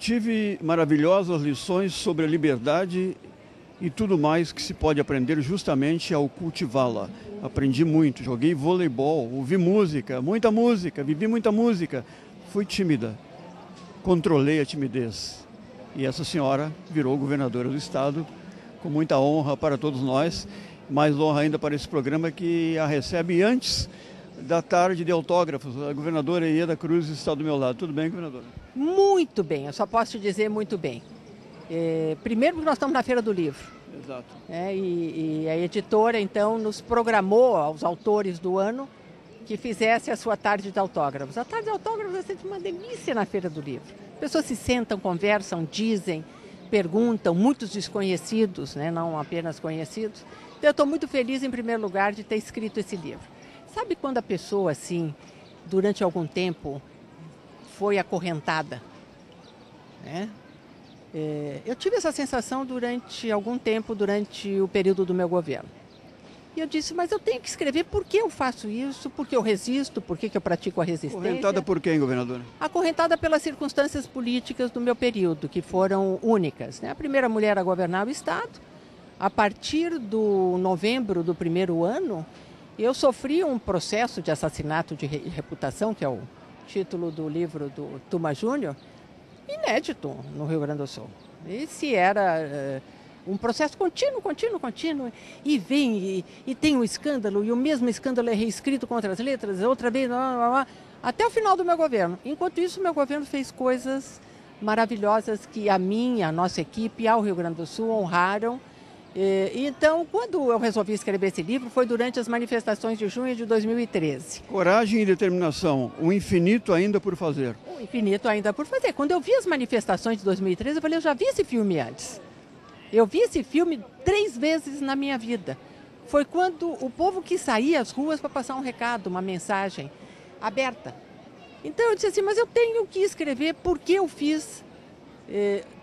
Tive maravilhosas lições sobre a liberdade e tudo mais que se pode aprender justamente ao cultivá-la. Aprendi muito, joguei voleibol, ouvi música, muita música, vivi muita música. Fui tímida, controlei a timidez. E essa senhora virou governadora do estado, com muita honra para todos nós, mais honra ainda para esse programa que a recebe antes da tarde de autógrafos. A governadora Ieda Cruz está do meu lado. Tudo bem, governadora? Muito bem, eu só posso te dizer muito bem. Primeiro porque nós estamos na Feira do Livro. Exato. E a editora, então, nos programou aos autores do ano que fizesse a sua tarde de autógrafos. A tarde de autógrafos é sempre uma delícia na Feira do Livro. As pessoas se sentam, conversam, dizem, perguntam, muitos desconhecidos, né, não apenas conhecidos. Então, eu estou muito feliz, em primeiro lugar, de ter escrito esse livro. Sabe quando a pessoa, assim, durante algum tempo, foi acorrentada, né? Eu tive essa sensação durante algum tempo, durante o período do meu governo. E eu disse, mas eu tenho que escrever por que eu faço isso, por que eu resisto, por que eu pratico a resistência. Acorrentada por quem, governadora? Acorrentada pelas circunstâncias políticas do meu período, que foram únicas, né? A primeira mulher a governar o Estado. A partir do novembro do primeiro ano, eu sofri um processo de assassinato de reputação, que é o título do livro do Tuma Júnior, inédito no Rio Grande do Sul. Esse era um processo contínuo, e vem e tem um escândalo, e o mesmo escândalo é reescrito com outras letras, outra vez, até o final do meu governo. Enquanto isso, meu governo fez coisas maravilhosas que a mim, a nossa equipe, ao Rio Grande do Sul honraram. Então, quando eu resolvi escrever esse livro, foi durante as manifestações de junho de 2013. Coragem e determinação, o infinito ainda por fazer. O infinito ainda por fazer. Quando eu vi as manifestações de 2013, eu falei, eu já vi esse filme antes. Eu vi esse filme 3 vezes na minha vida. Foi quando o povo quis sair às ruas para passar um recado, uma mensagem aberta. Então eu disse assim, mas eu tenho que escrever por que eu fiz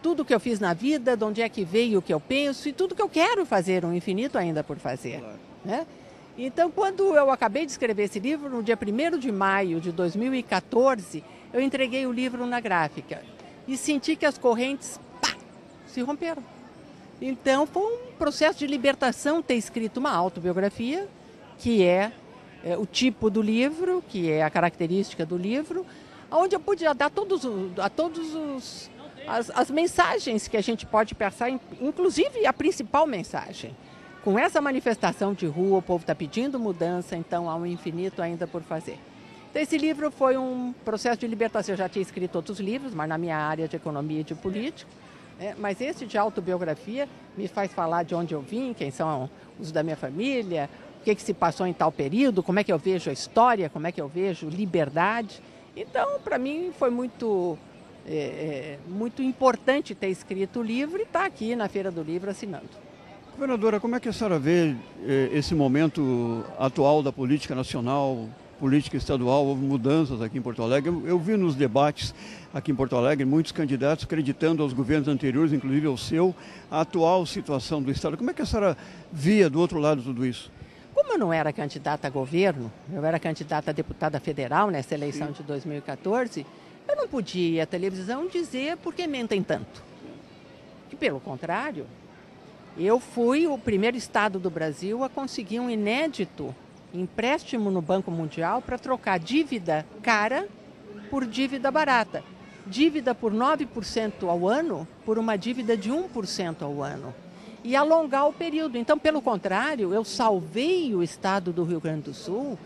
tudo que eu fiz na vida, de onde é que veio o que eu penso e tudo que eu quero fazer, um infinito ainda por fazer. Claro. Né? Então, quando eu acabei de escrever esse livro, no dia 1º de maio de 2014, eu entreguei o livro na gráfica e senti que as correntes, se romperam. Então, foi um processo de libertação ter escrito uma autobiografia, que é o tipo do livro, que é a característica do livro, onde eu pude dar a todos as mensagens que a gente pode pensar, inclusive a principal mensagem. Com essa manifestação de rua, o povo está pedindo mudança, então há um infinito ainda por fazer. Então, esse livro foi um processo de libertação. Eu já tinha escrito outros livros, mas na minha área de economia e de política. Mas esse de autobiografia me faz falar de onde eu vim, quem são os da minha família, o que se passou em tal período, como é que eu vejo a história, como é que eu vejo liberdade. Então, para mim, foi muito importante ter escrito o livro e estar aqui na Feira do Livro assinando. Governadora, como é que a senhora vê esse momento atual da política nacional, política estadual? Houve mudanças aqui em Porto Alegre. Eu vi nos debates aqui em Porto Alegre muitos candidatos acreditando aos governos anteriores, inclusive ao seu, a atual situação do Estado. Como é que a senhora via do outro lado tudo isso? Como eu não era candidata a governo, eu era candidata a deputada federal nessa eleição de 2014, eu não podia ir à televisão dizer por que mentem tanto. Que, pelo contrário, eu fui o primeiro estado do Brasil a conseguir um inédito empréstimo no Banco Mundial para trocar dívida cara por dívida barata. Dívida por 9% ao ano por uma dívida de 1% ao ano. E alongar o período. Então, pelo contrário, eu salvei o estado do Rio Grande do Sul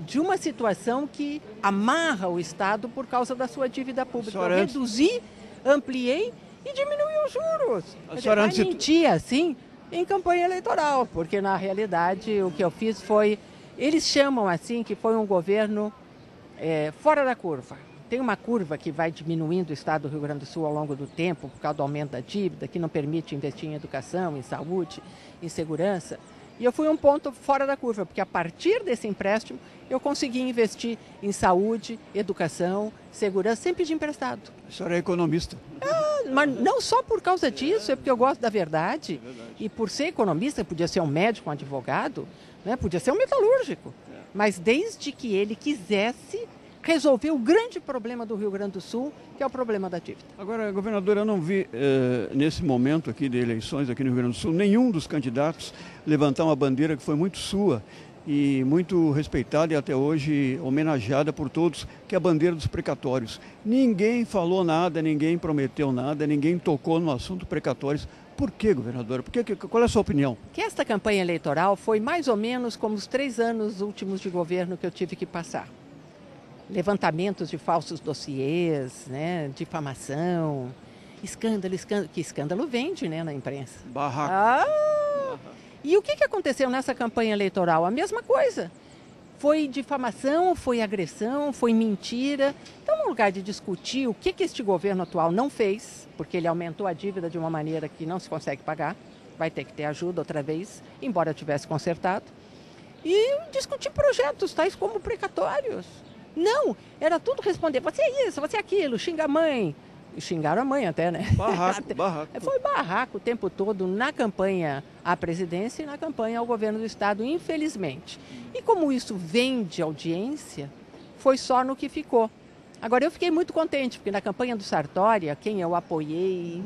de uma situação que amarra o Estado por causa da sua dívida pública. Eu reduzi, ampliei e diminui os juros. Mas mentia, assim, em campanha eleitoral, porque na realidade o que eu fiz foi, eles chamam assim que foi um governo fora da curva. Tem uma curva que vai diminuindo o estado do Rio Grande do Sul ao longo do tempo, por causa do aumento da dívida, que não permite investir em educação, em saúde, em segurança. E eu fui um ponto fora da curva, porque a partir desse empréstimo eu consegui investir em saúde, educação, segurança, sem pedir emprestado. A senhora é economista. Mas não só por causa disso, é porque eu gosto da verdade. E por ser economista, podia ser um médico, um advogado, né? Podia ser um metalúrgico. Mas desde que ele quisesse resolver o grande problema do Rio Grande do Sul, que é o problema da dívida. Agora, governadora, eu não vi nesse momento aqui de eleições aqui no Rio Grande do Sul, nenhum dos candidatos levantar uma bandeira que foi muito sua e muito respeitada e até hoje homenageada por todos, que é a bandeira dos precatórios. Ninguém falou nada, ninguém prometeu nada, ninguém tocou no assunto precatórios. Por quê, governadora? Qual é a sua opinião? Que esta campanha eleitoral foi mais ou menos como os 3 anos últimos de governo que eu tive que passar. Levantamentos de falsos dossiês, né, difamação, escândalo, que escândalo vende, né, na imprensa. Barraco. E o que aconteceu nessa campanha eleitoral? A mesma coisa. Foi difamação, foi agressão, foi mentira. Então, no lugar de discutir o que este governo atual não fez, porque ele aumentou a dívida de uma maneira que não se consegue pagar, vai ter que ter ajuda outra vez, embora tivesse consertado, e discutir projetos tais como precatórios. Não, era tudo responder, você é isso, você é aquilo, xinga a mãe. E xingaram a mãe até, né? Barraco. Foi barraco o tempo todo na campanha à presidência e na campanha ao governo do estado, infelizmente. E como isso vende audiência, foi só no que ficou. Agora, eu fiquei muito contente, porque na campanha do Sartori, quem eu apoiei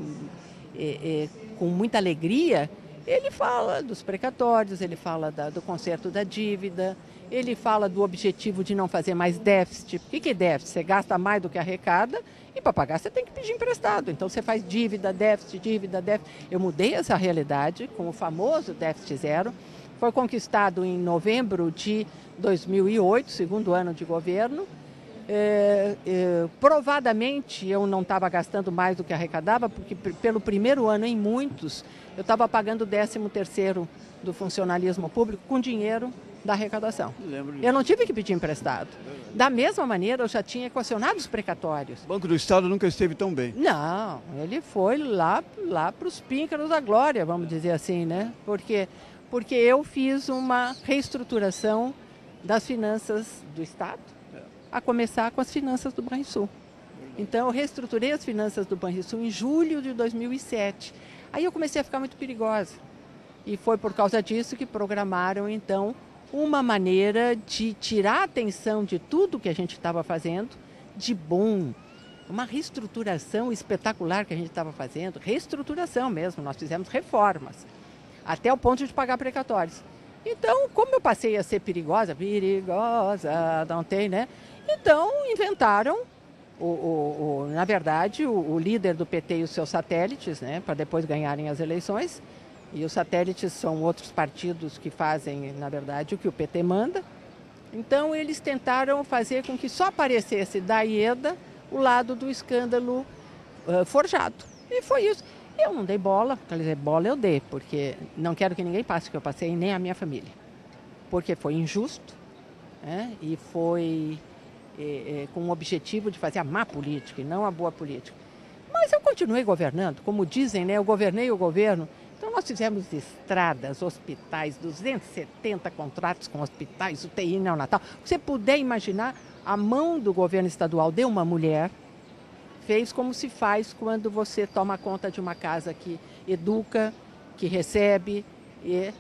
com muita alegria, ele fala dos precatórios, ele fala do conserto da dívida, ele fala do objetivo de não fazer mais déficit. O que é déficit? Você gasta mais do que arrecada e para pagar você tem que pedir emprestado. Então você faz dívida, déficit, dívida, déficit. Eu mudei essa realidade com o famoso déficit zero. Foi conquistado em novembro de 2008, segundo ano de governo. Provadamente eu não estava gastando mais do que arrecadava, porque pelo primeiro ano em muitos eu estava pagando o 13º do funcionalismo público com dinheiro da arrecadação. Eu não tive que pedir emprestado. Da mesma maneira, eu já tinha equacionado os precatórios. O Banco do Estado nunca esteve tão bem. Não, ele foi lá para os píncaros da glória, vamos dizer assim, né? Porque eu fiz uma reestruturação das finanças do Estado, a começar com as finanças do Banrisul. Então, eu reestruturei as finanças do Banrisul em julho de 2007. Aí eu comecei a ficar muito perigosa. E foi por causa disso que programaram, então, uma maneira de tirar a atenção de tudo que a gente estava fazendo de bom. Uma reestruturação espetacular que a gente estava fazendo. Reestruturação mesmo, nós fizemos reformas. Até o ponto de pagar precatórios. Então, como eu passei a ser perigosa, não tem, né? Então, inventaram, na verdade, o líder do PT e os seus satélites, né, para depois ganharem as eleições. E os satélites são outros partidos que fazem, na verdade, o que o PT manda. Então, eles tentaram fazer com que só aparecesse da IEDA o lado do escândalo forjado. E foi isso. Eu não dei bola, quer dizer, bola eu dei, porque não quero que ninguém passe o que eu passei, nem a minha família. Porque foi injusto, né? E foi com o objetivo de fazer a má política e não a boa política. Mas eu continuei governando, como dizem, né? Eu governei o governo. Então nós fizemos estradas, hospitais, 270 contratos com hospitais, UTI neonatal. Se você puder imaginar, a mão do governo estadual de uma mulher fez como se faz quando você toma conta de uma casa que educa, que recebe. E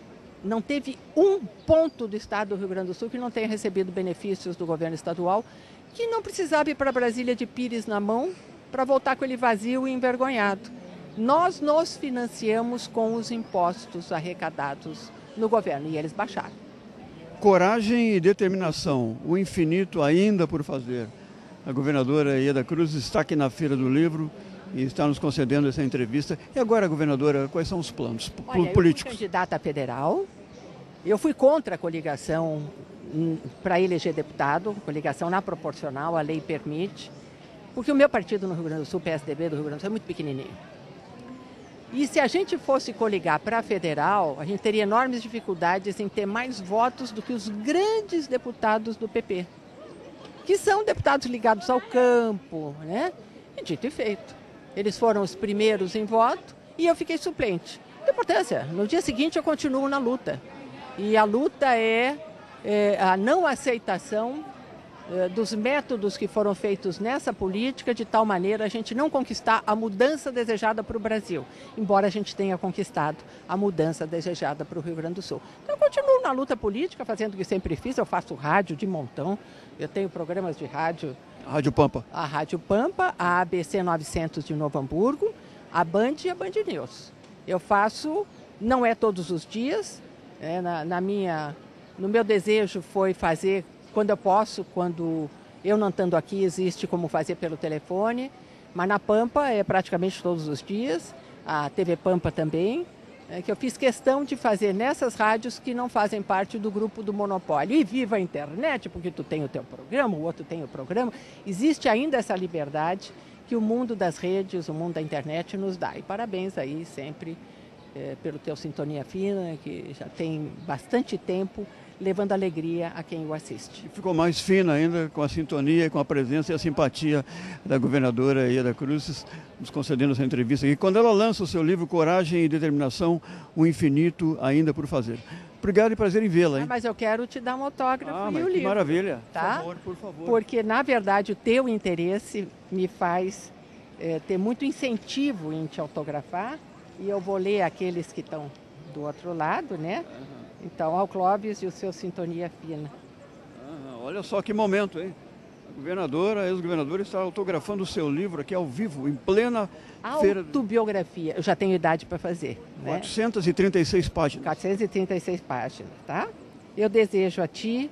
não teve um ponto do estado do Rio Grande do Sul que não tenha recebido benefícios do governo estadual, que não precisava ir para Brasília de pires na mão para voltar com ele vazio e envergonhado. Nós nos financiamos com os impostos arrecadados no governo e eles baixaram. Coragem e determinação, o infinito ainda por fazer. A governadora Ieda Cruz está aqui na Feira do Livro e está nos concedendo essa entrevista. E agora, governadora, quais são os planos políticos? Eu fui candidata federal, eu fui contra a coligação para eleger deputado, coligação na proporcional, a lei permite, porque o meu partido no Rio Grande do Sul, PSDB do Rio Grande do Sul, é muito pequenininho. E se a gente fosse coligar para a federal, a gente teria enormes dificuldades em ter mais votos do que os grandes deputados do PP, que são deputados ligados ao campo, né? E dito e feito. Eles foram os primeiros em voto e eu fiquei suplente. Não tem importância, no dia seguinte eu continuo na luta. E a luta é a não aceitação dos métodos que foram feitos nessa política, de tal maneira a gente não conquistar a mudança desejada para o Brasil, embora a gente tenha conquistado a mudança desejada para o Rio Grande do Sul. Então eu continuo na luta política, fazendo o que sempre fiz, eu faço rádio de montão, eu tenho programas de rádio. Rádio Pampa. A Rádio Pampa, a ABC 900 de Novo Hamburgo, a Band e a Band News. Eu faço, não é todos os dias, no meu desejo foi fazer quando eu posso, quando eu não estando aqui, existe como fazer pelo telefone, mas na Pampa é praticamente todos os dias, a TV Pampa também, que eu fiz questão de fazer nessas rádios que não fazem parte do grupo do monopólio. E viva a internet, porque tu tem o teu programa, o outro tem o programa, existe ainda essa liberdade que o mundo das redes, o mundo da internet nos dá. E parabéns aí sempre pelo teu Sintonia Fina, que já tem bastante tempo, levando alegria a quem o assiste. E ficou mais fina ainda com a sintonia, com a presença e a simpatia da governadora Ieda Cruzes, nos concedendo essa entrevista aqui. Quando ela lança o seu livro Coragem e Determinação, o infinito ainda por fazer. Obrigado e prazer em vê-la, hein? Mas eu quero te dar um autógrafo e o que livro. Maravilha. Tá? Por favor. Porque, na verdade, o teu interesse me faz ter muito incentivo em te autografar, e eu vou ler aqueles que estão do outro lado, né? Então, ao Clóvis e o seu Sintonia Fina. Olha só que momento, hein? A governadora, a ex-governadora, está autografando o seu livro aqui ao vivo, em plena feira. Autobiografia. Eu já tenho idade para fazer. 436 páginas. 436 páginas, tá? Eu desejo a ti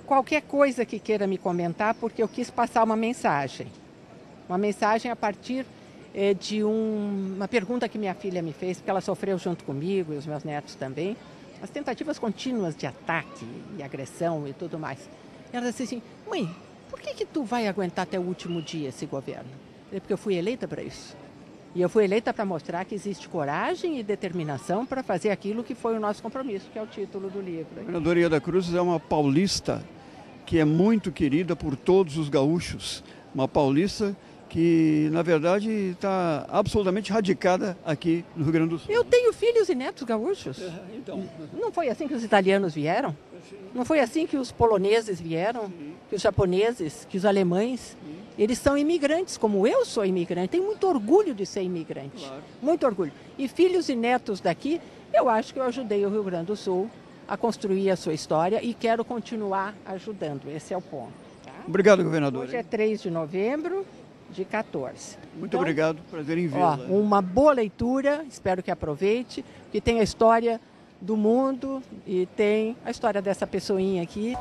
qualquer coisa que queira me comentar, porque eu quis passar uma mensagem. Uma mensagem a partir de uma pergunta que minha filha me fez, porque ela sofreu junto comigo e os meus netos também. As tentativas contínuas de ataque e agressão e tudo mais. Ela disse assim, mãe, por que tu vai aguentar até o último dia esse governo? Porque eu fui eleita para isso. E eu fui eleita para mostrar que existe coragem e determinação para fazer aquilo que foi o nosso compromisso, que é o título do livro. A governadora Ieda Cruzes é uma paulista que é muito querida por todos os gaúchos. Uma paulista que, na verdade, está absolutamente radicada aqui no Rio Grande do Sul. Eu tenho filhos e netos gaúchos. Então. Não foi assim que os italianos vieram? Não foi assim que os poloneses vieram? Que os japoneses, que os alemães? Eles são imigrantes, como eu sou imigrante. Tenho muito orgulho de ser imigrante. Claro. Muito orgulho. E filhos e netos daqui, eu acho que eu ajudei o Rio Grande do Sul a construir a sua história e quero continuar ajudando. Esse é o ponto. Tá? Obrigado, governador. Hoje é 3 de novembro de 14. Muito obrigado, prazer em vê-la. Uma boa leitura, espero que aproveite, que tem a história do mundo e tem a história dessa pessoinha aqui.